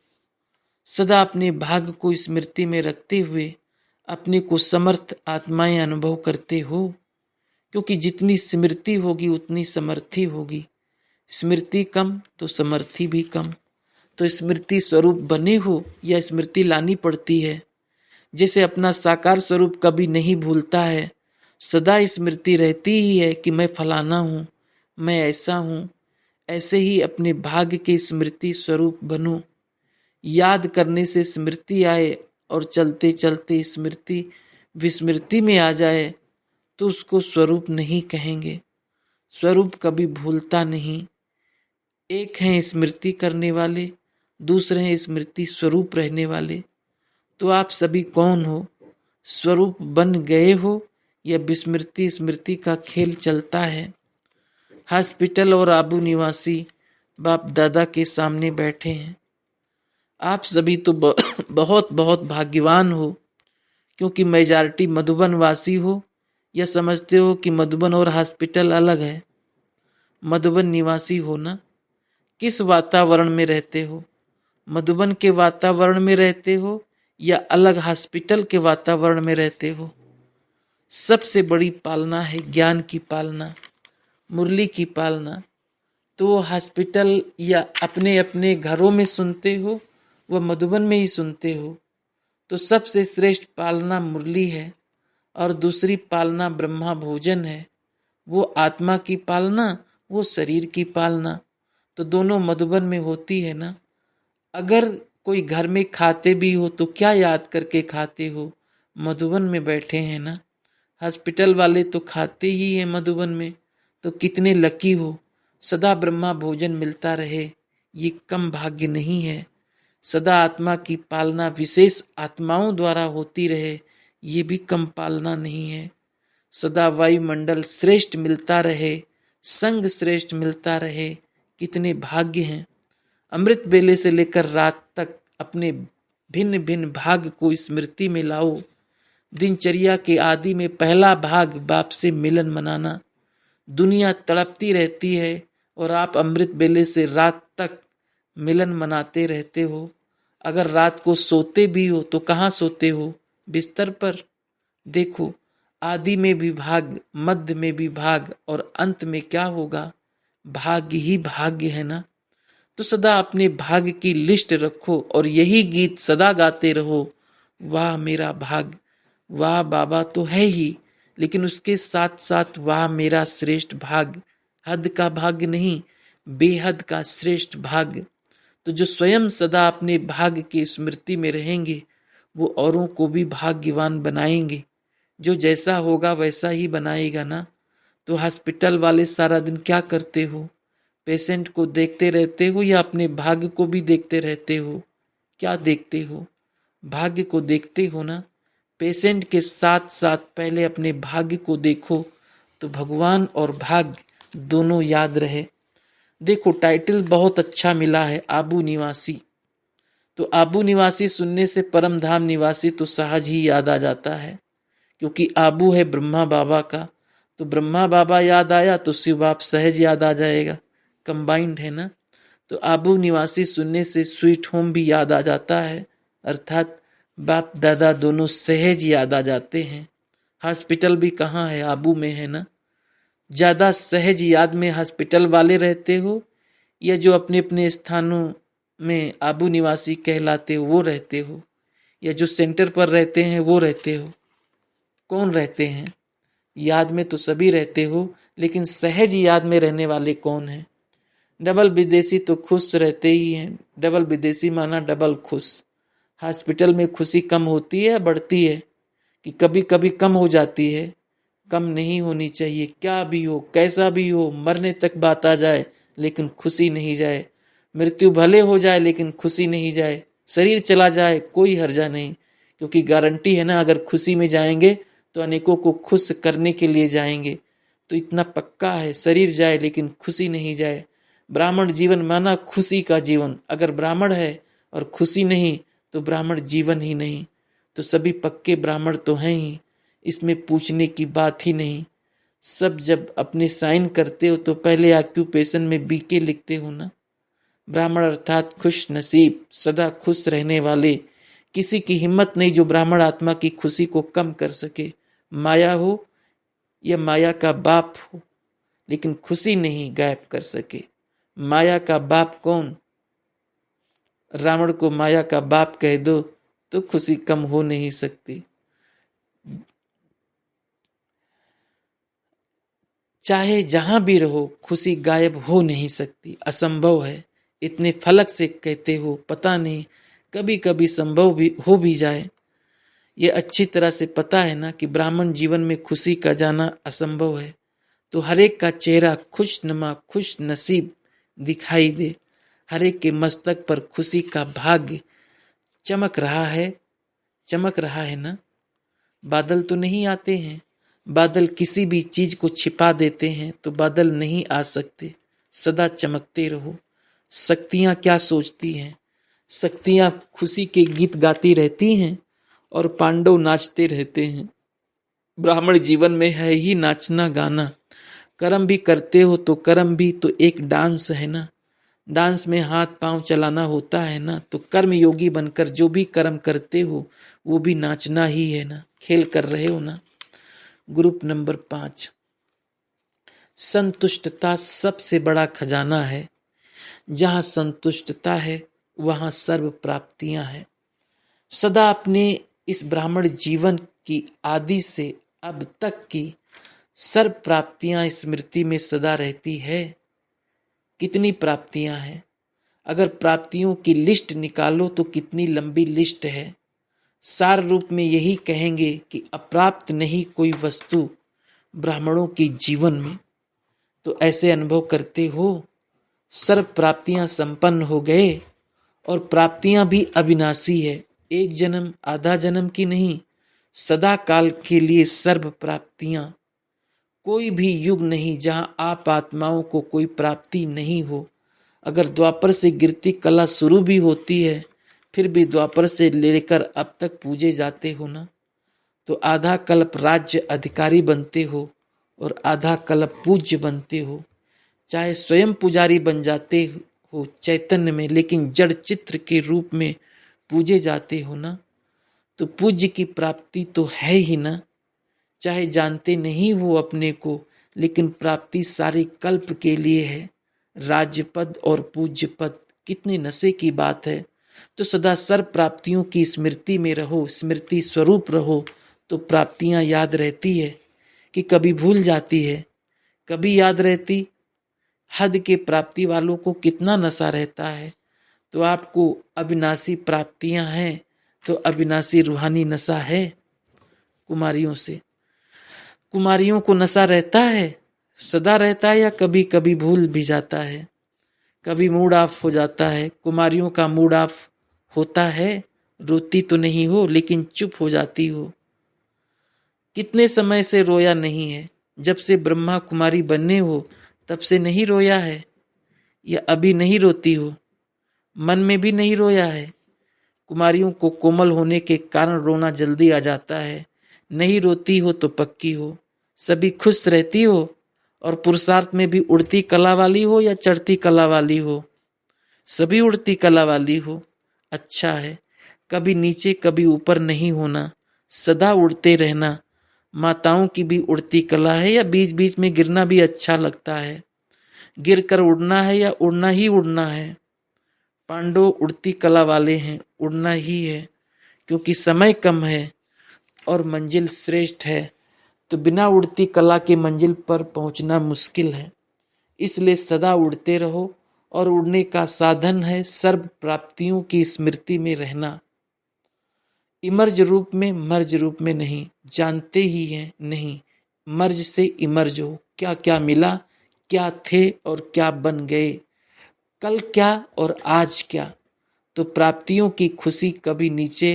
[SPEAKER 1] सदा अपने भाग्य को स्मृति में रखते हुए अपने को समर्थ आत्माएं अनुभव करते हो, क्योंकि जितनी स्मृति होगी उतनी समर्थी होगी। स्मृति कम तो समर्थी भी कम। तो स्मृति स्वरूप बने हो या स्मृति लानी पड़ती है? जैसे अपना साकार स्वरूप कभी नहीं भूलता है, सदा स्मृति रहती ही है कि मैं फलाना हूँ, मैं ऐसा हूँ। ऐसे ही अपने भाग्य के स्मृति स्वरूप बनो। याद करने से स्मृति आए और चलते चलते स्मृति विस्मृति में आ जाए तो उसको स्वरूप नहीं कहेंगे। स्वरूप कभी भूलता नहीं। एक हैं स्मृति करने वाले, दूसरे हैं स्मृति स्वरूप रहने वाले। तो आप सभी कौन हो? स्वरूप बन गए हो या विस्मृति स्मृति का खेल चलता है? हॉस्पिटल और आबू निवासी बाप दादा के सामने बैठे हैं। आप सभी तो बहुत बहुत भाग्यवान हो, क्योंकि मेजॉरिटी मधुबन वासी हो। या समझते हो कि मधुबन और हॉस्पिटल अलग है? मधुबन निवासी हो ना। किस वातावरण में रहते हो? मधुबन के वातावरण में रहते हो या अलग हॉस्पिटल के वातावरण में रहते हो? सबसे बड़ी पालना है ज्ञान की पालना, मुरली की पालना। तो हॉस्पिटल या अपने अपने घरों में सुनते हो, वह मधुबन में ही सुनते हो। तो सबसे श्रेष्ठ पालना मुरली है और दूसरी पालना ब्रह्मा भोजन है। वो आत्मा की पालना, वो शरीर की पालना। तो दोनों मधुबन में होती है ना। अगर कोई घर में खाते भी हो तो क्या याद करके खाते हो? मधुबन में बैठे हैं ना। हॉस्पिटल वाले तो खाते ही हैं मधुबन में। तो कितने लकी हो, सदा ब्रह्मा भोजन मिलता रहे, ये कम भाग्य नहीं है। सदा आत्मा की पालना विशेष आत्माओं द्वारा होती रहे, ये भी कम पालना नहीं है। सदा वायुमंडल श्रेष्ठ मिलता रहे, संग श्रेष्ठ मिलता रहे, कितने भाग्य हैं। अमृत बेले से लेकर रात तक अपने भिन्न भिन्न भाग्य को स्मृति में लाओ। दिनचर्या के आदि में पहला भाग बाप से मिलन मनाना। दुनिया तड़पती रहती है और आप अमृत बेले से रात तक मिलन मनाते रहते हो। अगर रात को सोते भी हो तो कहाँ सोते हो? बिस्तर पर। देखो, आदि में भी भाग, मध्य में भी भाग और अंत में क्या होगा? भाग्य ही भाग्य है ना। तो सदा अपने भाग्य की लिस्ट रखो और यही गीत सदा गाते रहो। वाह मेरा भाग्य, वाह बाबा तो है ही, लेकिन उसके साथ साथ वाह मेरा श्रेष्ठ भाग्य। हद का भाग्य नहीं, बेहद का श्रेष्ठ भाग्य। तो जो स्वयं सदा अपने भाग्य की स्मृति में रहेंगे वो औरों को भी भाग्यवान बनाएंगे। जो जैसा होगा वैसा ही बनाएगा ना। तो हॉस्पिटल वाले सारा दिन क्या करते हो? पेशेंट को देखते रहते हो या अपने भाग्य को भी देखते रहते हो? क्या देखते हो? भाग्य को देखते हो ना। पेशेंट के साथ साथ पहले अपने भाग्य को देखो तो भगवान और भाग्य दोनों याद रहे। देखो, टाइटल बहुत अच्छा मिला है, आबू निवासी। तो आबू निवासी सुनने से परम धाम निवासी तो सहज ही याद आ जाता है, क्योंकि आबू है ब्रह्मा बाबा का। तो ब्रह्मा बाबा याद आया तो शिव बाप सहज याद आ जाएगा, कंबाइंड है ना। तो आबू निवासी सुनने से स्वीट होम भी याद आ जाता है, अर्थात बाप दादा दोनों सहज याद आ जाते हैं। हॉस्पिटल भी कहाँ है? आबू में है ना। ज़्यादा सहज याद में हॉस्पिटल वाले रहते हो या जो अपने अपने स्थानों में आबू निवासी कहलाते हो वो रहते हो, या जो सेंटर पर रहते हैं वो रहते हो? कौन रहते हैं? याद में तो सभी रहते हो, लेकिन सहज याद में रहने वाले कौन हैं? डबल विदेशी तो खुश रहते ही हैं। डबल विदेशी माना डबल खुश। हॉस्पिटल में खुशी कम होती है या बढ़ती है? कि कभी कभी कम हो जाती है। कम नहीं होनी चाहिए। क्या भी हो, कैसा भी हो, मरने तक बात आ जाए लेकिन खुशी नहीं जाए। मृत्यु भले हो जाए लेकिन खुशी नहीं जाए। शरीर चला जाए कोई हर्जा नहीं, क्योंकि गारंटी है ना, अगर खुशी में जाएंगे तो अनेकों को खुश करने के लिए जाएंगे। तो इतना पक्का है, शरीर जाए लेकिन खुशी नहीं जाए। ब्राह्मण जीवन माना खुशी का जीवन। अगर ब्राह्मण है और खुशी नहीं तो ब्राह्मण जीवन ही नहीं। तो सभी पक्के ब्राह्मण तो हैं ही, इसमें पूछने की बात ही नहीं। सब जब अपने साइन करते हो तो पहले ऑक्यूपेशन में बीके लिखते हो ना। ब्राह्मण अर्थात खुश नसीब, सदा खुश रहने वाले। किसी की हिम्मत नहीं जो ब्राह्मण आत्मा की खुशी को कम कर सके। माया हो या माया का बाप हो, लेकिन खुशी नहीं गायब कर सके। माया का बाप कौन? रावण को माया का बाप कह दो तो खुशी कम हो नहीं सकती। चाहे जहां भी रहो खुशी गायब हो नहीं सकती, असंभव है। इतने फलक से कहते हो, पता नहीं कभी कभी संभव भी हो भी जाए। ये अच्छी तरह से पता है ना कि ब्राह्मण जीवन में खुशी का जाना असंभव है। तो हर एक का चेहरा खुशनुमा, खुश नसीब दिखाई दे। हर एक के मस्तक पर खुशी का भाग्य चमक रहा है। चमक रहा है ना। बादल तो नहीं आते हैं, बादल किसी भी चीज को छिपा देते हैं, तो बादल नहीं आ सकते। सदा चमकते रहो। शक्तियां क्या सोचती हैं? शक्तियां खुशी के गीत गाती रहती हैं और पांडव नाचते रहते हैं। ब्राह्मण जीवन में है ही नाचना गाना। कर्म भी करते हो तो कर्म भी तो एक डांस है ना। डांस में हाथ पांव चलाना होता है ना। तो कर्म योगी बनकर जो भी कर्म करते हो वो भी नाचना ही है ना, खेल कर रहे हो ना। ग्रुप नंबर 5, संतुष्टता सबसे बड़ा खजाना है। जहां संतुष्टता है वहां सर्व प्राप्तियां हैं। सदा अपने इस ब्राह्मण जीवन की आदि से अब तक की सर्व प्राप्तियां स्मृति में सदा रहती है। कितनी प्राप्तियां हैं? अगर प्राप्तियों की लिस्ट निकालो तो कितनी लंबी लिस्ट है। सार रूप में यही कहेंगे कि अप्राप्त नहीं कोई वस्तु ब्राह्मणों के जीवन में। तो ऐसे अनुभव करते हो सर्व प्राप्तियां संपन्न हो गए, और प्राप्तियां भी अविनाशी है। एक जन्म आधा जन्म की नहीं, सदा काल के लिए सर्व प्राप्तियां। कोई भी युग नहीं जहां आप आत्माओं को कोई प्राप्ति नहीं हो। अगर द्वापर से गिरती कला शुरू भी होती है, फिर भी द्वापर से लेकर अब तक पूजे जाते हो ना। तो आधा कल्प राज्य अधिकारी बनते हो और आधा कल्प पूज्य बनते हो। चाहे स्वयं पुजारी बन जाते हो चैतन्य में, लेकिन जड़ चित्र के रूप में पूजे जाते हो ना, तो पूज्य की प्राप्ति तो है ही ना। चाहे जानते नहीं हो अपने को, लेकिन प्राप्ति सारी कल्प के लिए है। राज्य पद और पूज्य पद कितने नशे की बात है। तो सदा सर्व प्राप्तियों की स्मृति में रहो, स्मृति स्वरूप रहो, तो प्राप्तियां याद रहती है कि कभी भूल जाती है, कभी याद रहती। हद के प्राप्ति वालों को कितना नशा रहता है। तो आपको अविनाशी प्राप्तियां हैं, तो अविनाशी रूहानी नशा है। कुमारियों से, कुमारियों को नशा रहता है, सदा रहता है, या कभी कभी भूल भी जाता है, कभी मूड ऑफ हो जाता है। कुमारियों का मूड ऑफ होता है, रोती तो नहीं हो लेकिन चुप हो जाती हो। कितने समय से रोया नहीं है? जब से ब्रह्मा कुमारी बनने हो तब से नहीं रोया है, या अभी नहीं रोती हो? मन में भी नहीं रोया है? कुमारियों को कोमल होने के कारण रोना जल्दी आ जाता है। नहीं रोती हो तो पक्की हो, सभी खुश रहती हो, और पुरुषार्थ में भी उड़ती कला वाली हो या चढ़ती कला वाली हो, सभी उड़ती कला वाली हो। अच्छा है, कभी नीचे कभी ऊपर नहीं होना, सदा उड़ते रहना। माताओं की भी उड़ती कला है, या बीच बीच में गिरना भी अच्छा लगता है? गिर कर उड़ना है या उड़ना ही उड़ना है? पांडव उड़ती कला वाले हैं, उड़ना ही है, क्योंकि समय कम है और मंजिल श्रेष्ठ है। तो बिना उड़ती कला के मंजिल पर पहुंचना मुश्किल है। इसलिए सदा उड़ते रहो, और उड़ने का साधन है सर्व प्राप्तियों की स्मृति में रहना। इमर्ज रूप में मर्ज रूप में नहीं, जानते ही हैं नहीं। मर्ज से इमर्ज हो, क्या क्या मिला, क्या थे और क्या बन गए, कल क्या और आज क्या। तो प्राप्तियों की खुशी कभी नीचे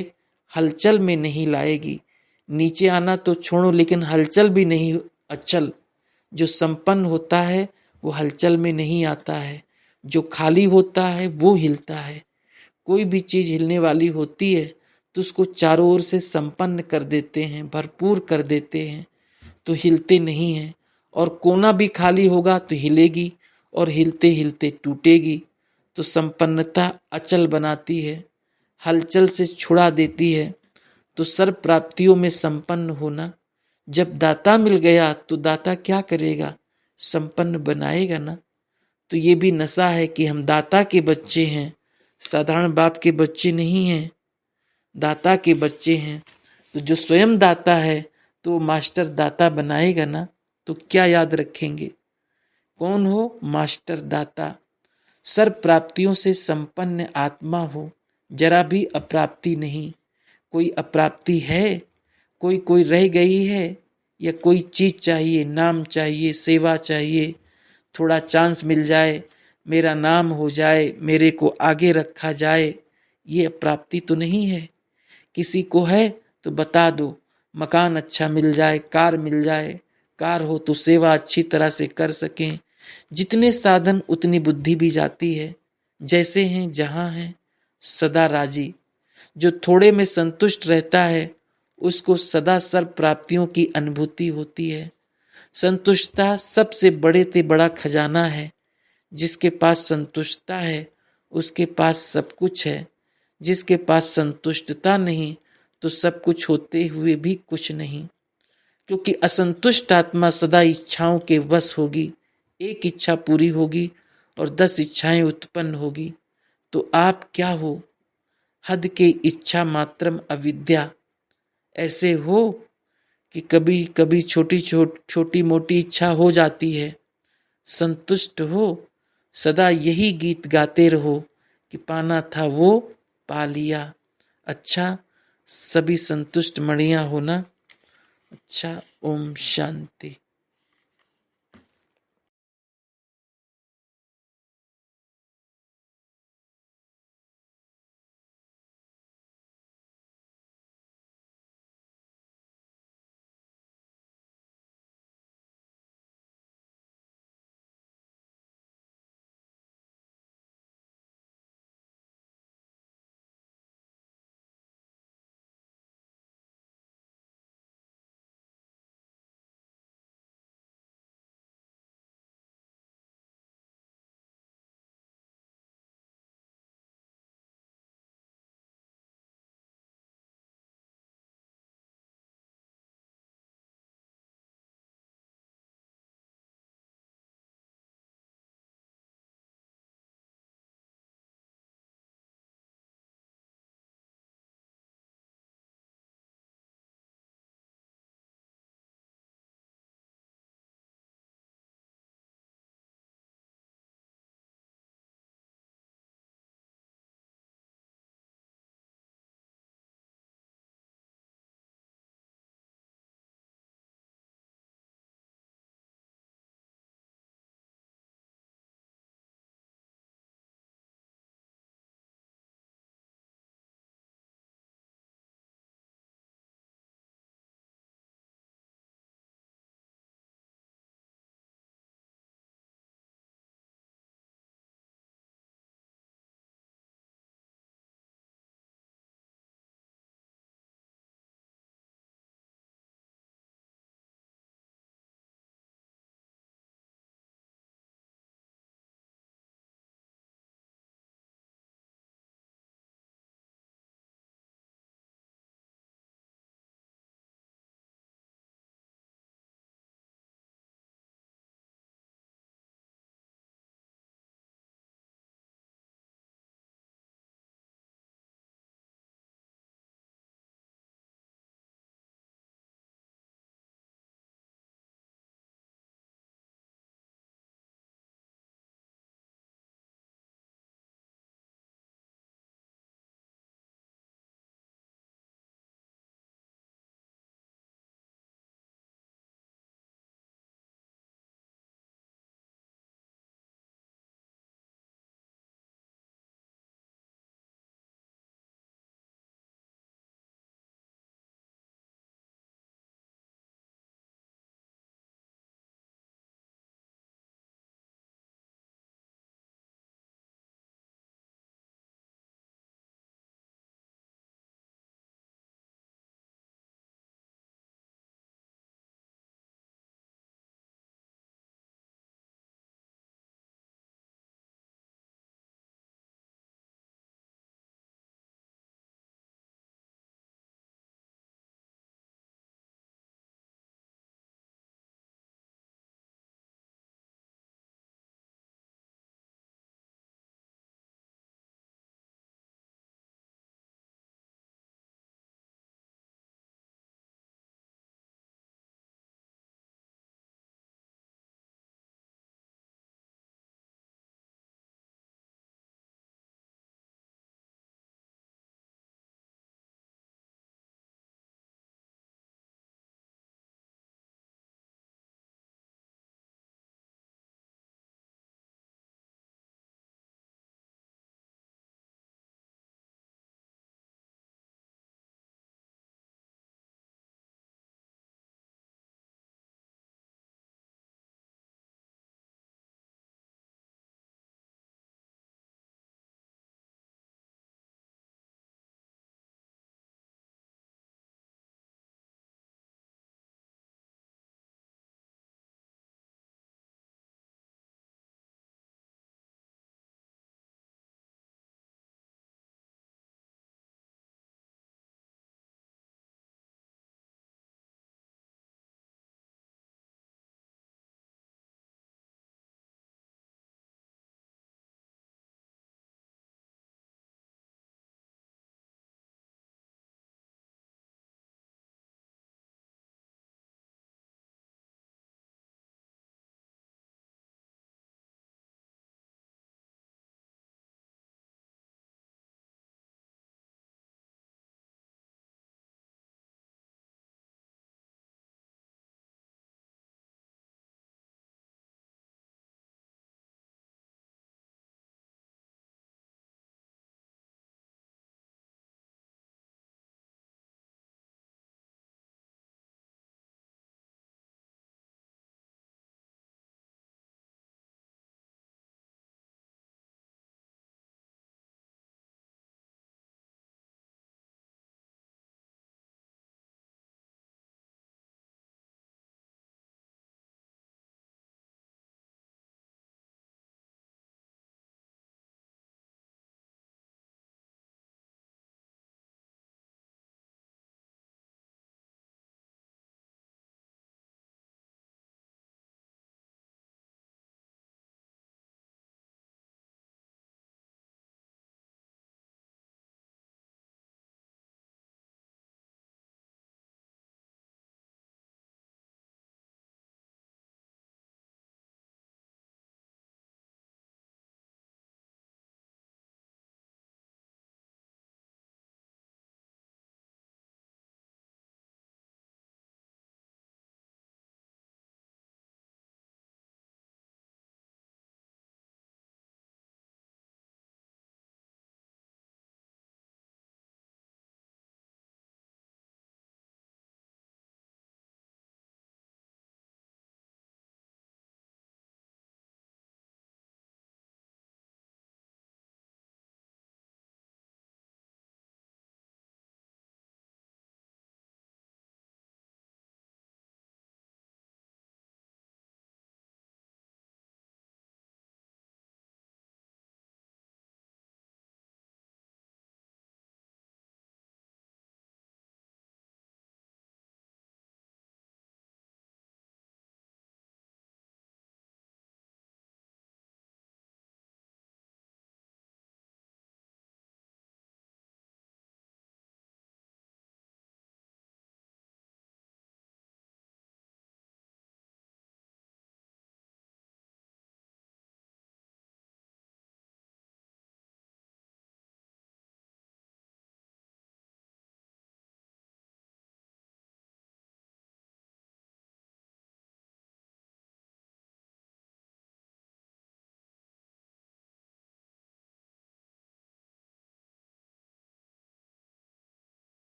[SPEAKER 1] हलचल में नहीं लाएगी। नीचे आना तो छोड़ो, लेकिन हलचल भी नहीं अचल। जो संपन्न होता है वो हलचल में नहीं आता है, जो खाली होता है वो हिलता है। कोई भी चीज हिलने वाली होती है तो उसको चारों ओर से संपन्न कर देते हैं, भरपूर कर देते हैं, तो हिलते नहीं हैं। और कोना भी खाली होगा तो हिलेगी, और हिलते हिलते टूटेगी। तो संपन्नता अचल बनाती है, हलचल से छुड़ा देती है। तो सर्व प्राप्तियों में संपन्न होना। जब दाता मिल गया तो दाता क्या करेगा? संपन्न बनाएगा ना। तो ये भी नशा है कि हम दाता के बच्चे हैं, साधारण बाप के बच्चे नहीं हैं, दाता के बच्चे हैं। तो जो स्वयं दाता है तो वो मास्टर दाता बनाएगा ना। तो क्या याद रखेंगे? कौन हो? मास्टर दाता। सर्व प्राप्तियों से संपन्न आत्मा हो, जरा भी अप्राप्ति नहीं। कोई अप्राप्ति है? कोई कोई रह गई है? या कोई चीज चाहिए, नाम चाहिए, सेवा चाहिए, थोड़ा चांस मिल जाए, मेरा नाम हो जाए, मेरे को आगे रखा जाए, ये अप्राप्ति तो नहीं है। किसी को है तो बता दो, मकान अच्छा मिल जाए, कार मिल जाए, कार हो तो सेवा अच्छी तरह से कर सकें। जितने साधन उतनी बुद्धि भी जाती है। जैसे हैं जहाँ हैं सदा राजी। जो थोड़े में संतुष्ट रहता है उसको सदा सर्व प्राप्तियों की अनुभूति होती है। संतुष्टता सबसे बड़े से बड़ा खजाना है। जिसके पास संतुष्टता है उसके पास सब कुछ है। जिसके पास संतुष्टता नहीं तो सब कुछ होते हुए भी कुछ नहीं। क्योंकि असंतुष्ट आत्मा सदा इच्छाओं के वश होगी। एक इच्छा पूरी होगी और 10 इच्छाएं उत्पन्न होगी। तो आप क्या हो? हद के इच्छा मात्रम अविद्या। ऐसे हो कि कभी कभी छोटी मोटी इच्छा हो जाती है। संतुष्ट हो, सदा यही गीत गाते रहो कि पाना था वो पा लिया। अच्छा, सभी संतुष्ट मणियां हो ना। अच्छा, ओम शांति।